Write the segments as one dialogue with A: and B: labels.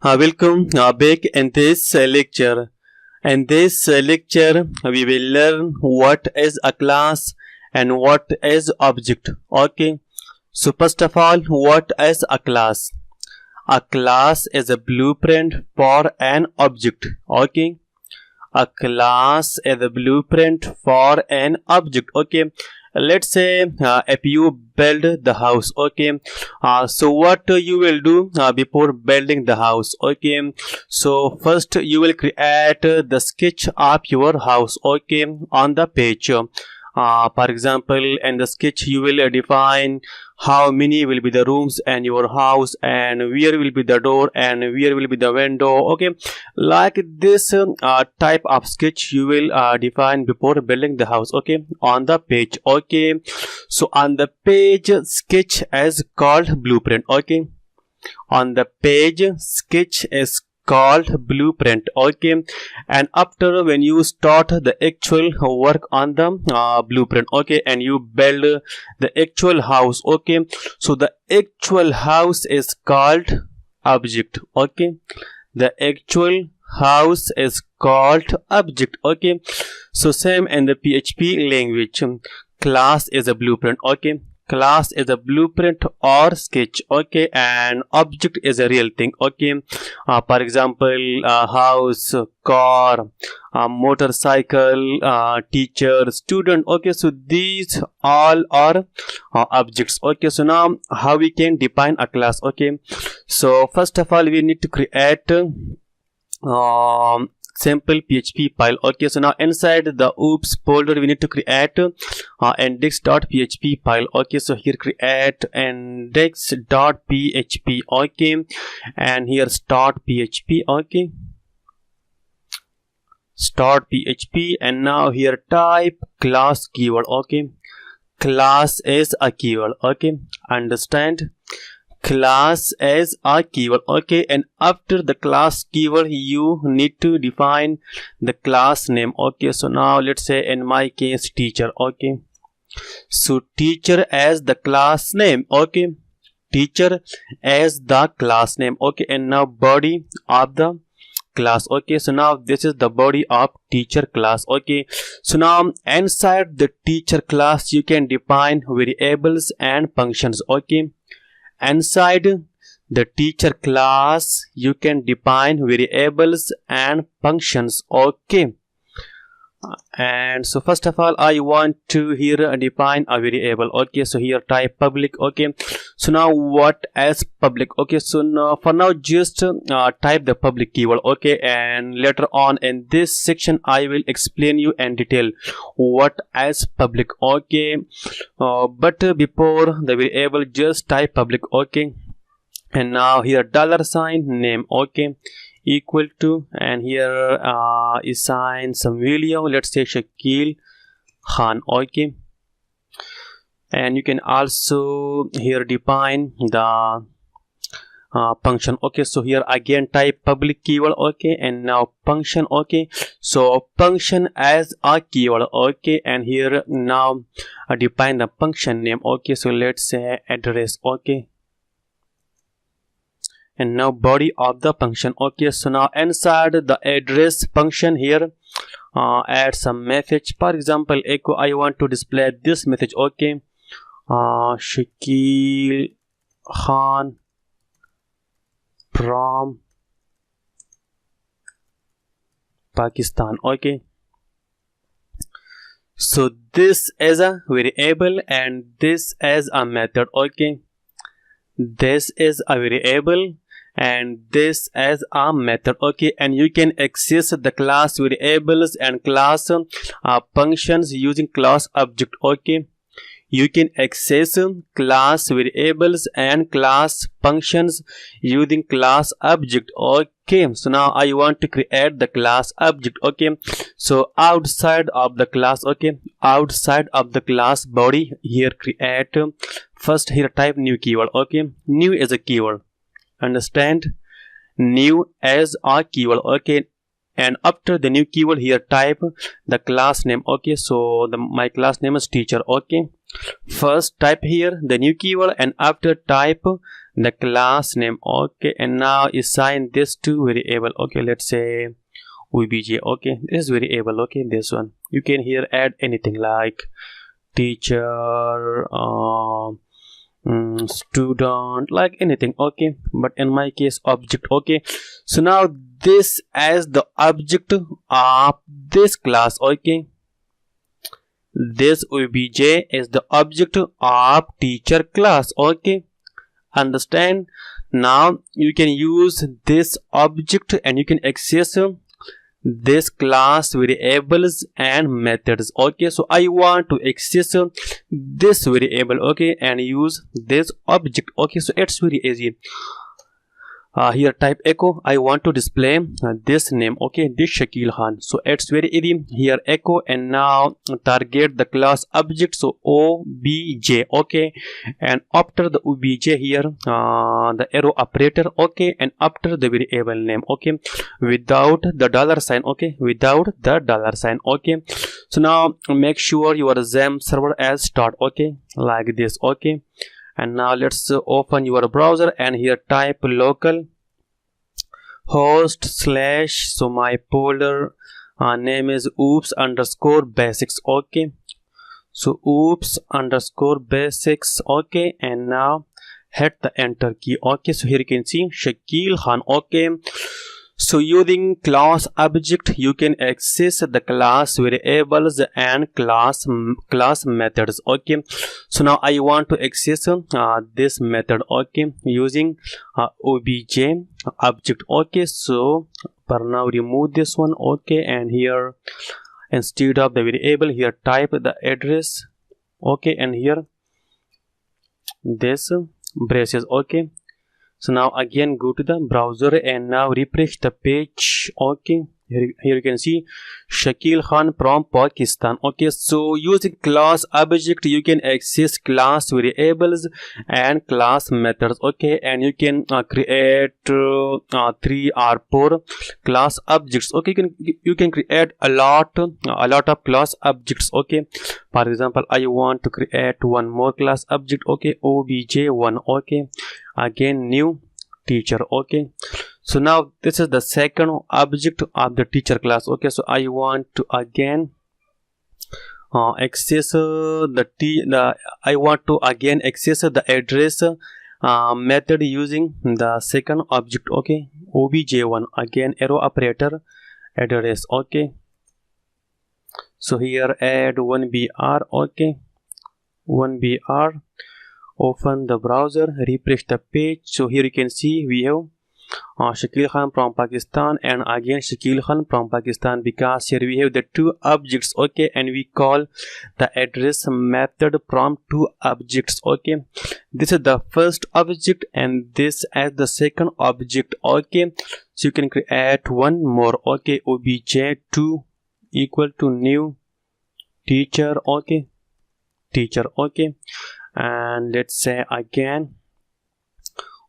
A: Welcome back in this lecture. In this lecture, we will learn what is a class and what is object. Okay. So first of all, what is a class? A class is a blueprint for an object. Okay. A class is a blueprint for an object. Okay. Let's say if you build the house. Okay. So what you will do before building the house? Okay. So first you will create the sketch of your house. Okay, on the page. For example, in the sketch you will define how many will be the rooms in your house and where will be the door and where will be the window. Okay, like this type of sketch you will define before building the house. Okay, on the page. Okay, so on the page sketch is called blueprint. Okay, on the page sketch is called blueprint. Okay, and after when you start the actual work on the blueprint, okay, and you build the actual house, okay, so the actual house is called object. Okay, the actual house is called object. Okay, so same in the PHP language, class is a blueprint. Okay, class is a blueprint or sketch. Okay, and object is a real thing. Okay, for example, house, car, motorcycle, teacher, student. Okay, so these all are objects. Okay, so now how we can define a class? Okay, so first of all we need to create sample PHP file. Okay, so now inside the oops folder we need to create index.php file. Okay, so here create index.php. okay, and here start php. Okay, start php, and now here type class keyword. Okay, class is a keyword. Okay, understand, class as a keyword. Okay, and after the class keyword you need to define the class name. Okay, so now let's say in my case teacher. Okay, so teacher as the class name. Okay, teacher as the class name. Okay, and now body of the class. Okay, so now this is the body of teacher class. Okay, so now inside the teacher class you can define variables and functions. Okay, inside the teacher class you can define variables and functions. Okay, and so first of all I want to here define a variable. Okay, so here type public. Okay, so now what is public? Okay, so now for now just type the public keyword. Okay, and later on in this section I will explain you in detail what is public. Okay, but before the variable just type public. Okay, and now here $sign name. Okay, equal to, and here assign some value, let's say Shakil Khan. Okay, and you can also here define the function. Okay, so here again type public keyword. Okay, and now function. Okay, so function as a keyword. Okay, and here now define the function name. Okay, so let's say address. Okay, and now body of the function. Okay, so now inside the address function here add some message. For example, echo, I want to display this message. Okay, Shakil Khan from Pakistan. Okay, so this is a variable and this is a method. Okay, this is a variable and this as a method. Okay, and you can access the class variables and class functions using class object. Okay, you can access class variables and class functions using class object. Okay, so now I want to create the class object. Okay, so outside of the class. Okay, outside of the class body here create first here type new keyword. Okay, new is a keyword, understand, new as a keyword. Okay, and after the new keyword here type the class name. Okay, so my class name is teacher. Okay, first type here the new keyword and after type the class name. Okay, and now assign this to variable. Okay, let's say obj. Okay, this variable. Okay, this one you can here add anything like teacher, student, like anything. Okay, but in my case object. Okay, so now this as the object of this class. Okay, this obj is the object of teacher class. Okay, understand? Now you can use this object and you can access this class variables and methods. Okay, so I want to access this variable. Okay, and use this object. Okay, so it's very easy. Here type echo. I want to display this name. Okay, this Shakil Khan. So it's very easy. Here echo, and now target the class object. So obj. Okay, and after the obj here the arrow operator. Okay, and after the variable name. Okay, without the dollar sign. Okay, without the dollar sign. Okay, so now make sure your XAMPP server as start. Okay, like this. Okay, and now let's open your browser and here type local host slash, so my folder name is oops_basics. Okay, so oops_basics. Okay, and now hit the enter key. Okay, so here you can see Shakil Khan. Okay, so using class object you can access the class variables and class methods. Okay, so now I want to access this method. Okay, using obj object. Okay, so for now remove this one. Okay, and here instead of the variable here type the address. Okay, and here this braces. Okay, so now again go to the browser and now refresh the page. Okay, here you can see Shakil Khan from Pakistan. Okay, so using class object you can access class variables and class methods. Okay, and you can create 3 or 4 class objects. Okay, you can create a lot of class objects. Okay, for example I want to create one more class object. Okay, obj1. Okay, again new teacher. Okay, so now this is the second object of the teacher class. Okay, so I want to again access I want to again access the address method using the second object. Okay, obj1, again arrow operator address. Okay, so here add 1br. Okay, 1br, open the browser, refresh the page. So here you can see we have Shakil Khan from Pakistan and again Shakil Khan from Pakistan, because here we have the 2 objects. Okay, and we call the address method from 2 objects. Okay, this is the first object and this as the second object. Okay, so you can create one more. Okay, obj2 equal to new teacher. Okay, teacher. Okay, and let's say again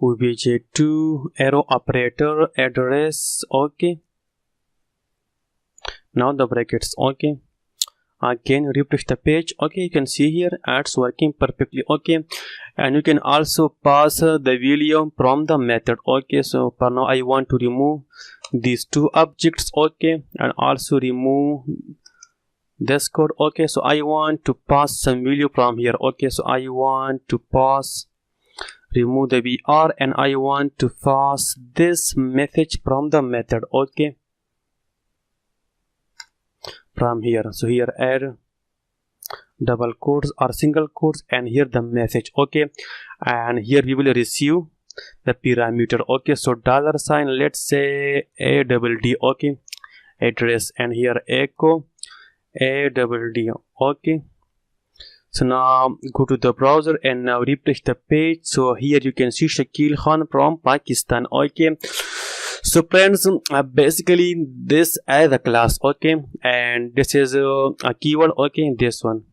A: obj2 arrow operator address. Okay, now the brackets. Okay, again refresh the page. Okay, you can see here it's working perfectly. Okay, and you can also pass the value from the method. Okay, so for now I want to remove these 2 objects. Okay, and also remove this code. Okay, so I want to pass some value from here. Okay, so I want to pass, remove the br, and I want to pass this message from the method. Okay, from here. So here add double quotes or single quotes and here the message. Okay, and here we will receive the parameter. Okay, so dollar sign, let's say ADD. Okay, address, and here echo ADD. Okay, so now go to the browser and now refresh the page. So here you can see Shakil Khan from Pakistan. Okay, so friends, basically this as a class. Okay, and this is a keyword. Okay, this one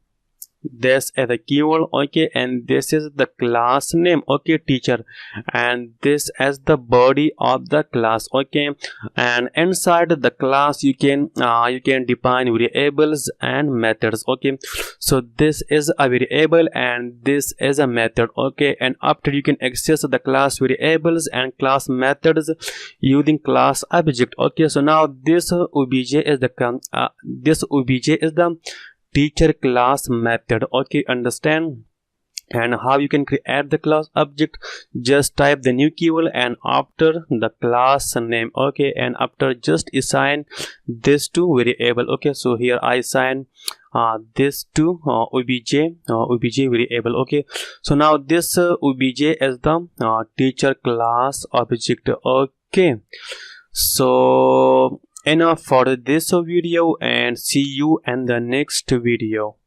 A: this is the keyword, okay, and this is the class name, okay, teacher, and this is the body of the class, okay, and inside the class you can define variables and methods, okay. So this is a variable and this is a method, okay, and after you can access the class variables and class methods using class object, okay. So now this obj is the teacher class method, okay, understand. And how you can create the class object, just type the new keyword and after the class name, okay, and after just assign this to variable, okay. So here I assign this to obj variable, okay. So now this obj is the teacher class object, okay. So enough for this video and see you in the next video.